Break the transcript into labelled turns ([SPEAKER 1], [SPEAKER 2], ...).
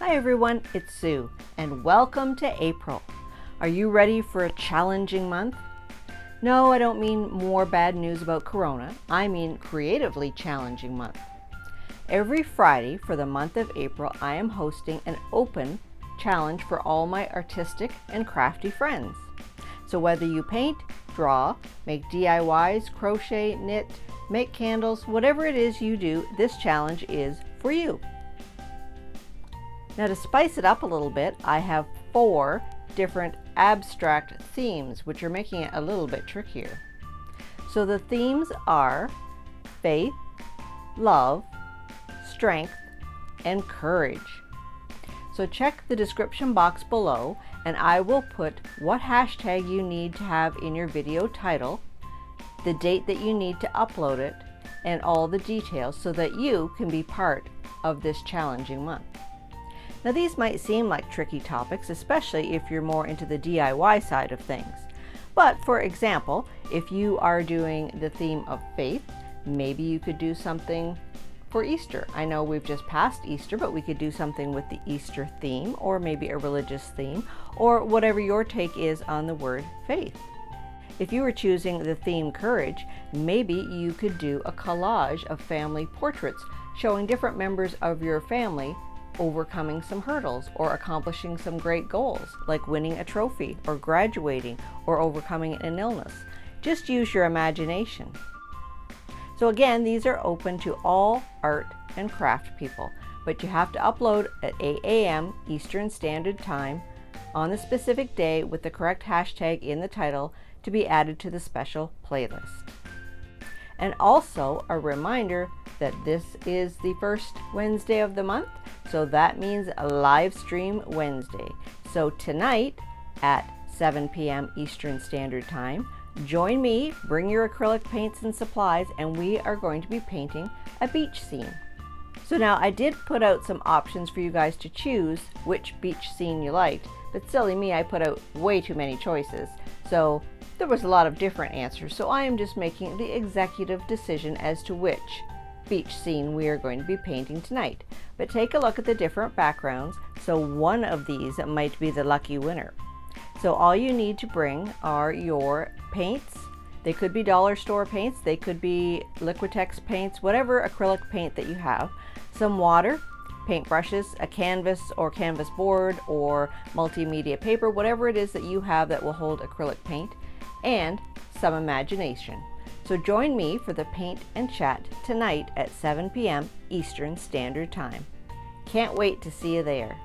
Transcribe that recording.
[SPEAKER 1] Hi everyone, it's Sue, and welcome to April. Are you ready for a challenging month? No, I don't mean more bad news about Corona. I mean creatively challenging month. Every Friday for the month of April, I am hosting an open challenge for all my artistic and crafty friends. So whether you paint, draw, make DIYs, crochet, knit, make candles, whatever it is you do, this challenge is for you. Now to spice it up a little bit, I have 4 different abstract themes, which are making it a little bit trickier. So the themes are faith, love, strength, and courage. So check the description box below and I will put what hashtag you need to have in your video title, the date that you need to upload it, and all the details so that you can be part of this challenging month. Now these might seem like tricky topics, especially if you're more into the DIY side of things. But for example, if you are doing the theme of faith, maybe you could do something for Easter. I know we've just passed Easter, but we could do something with the Easter theme, or maybe a religious theme, or whatever your take is on the word faith. If you were choosing the theme courage, maybe you could do a collage of family portraits showing different members of your family overcoming some hurdles or accomplishing some great goals, like winning a trophy or graduating or overcoming an illness. Just use your imagination. So again, these are open to all art and craft people, but you have to upload at 8 a.m. Eastern Standard Time on the specific day with the correct hashtag in the title to be added to the special playlist. And also a reminder that this is the first Wednesday of the month, so that means a live stream Wednesday. So tonight at 7 p.m. Eastern Standard Time, join me, bring your acrylic paints and supplies, and we are going to be painting a beach scene. So now I did put out some options for you guys to choose which beach scene you liked, but silly me, I put out way too many choices. So there was a lot of different answers, so I am just making the executive decision as to which beach scene we are going to be painting tonight. But take a look at the different backgrounds, so one of these might be the lucky winner. So all you need to bring are your paints. They could be dollar store paints, they could be Liquitex paints, whatever acrylic paint that you have, some water, paint brushes, a canvas or canvas board or multimedia paper, whatever it is that you have that will hold acrylic paint, and some imagination. So join me for the paint and chat tonight at 7 p.m. Eastern Standard Time. Can't wait to see you there.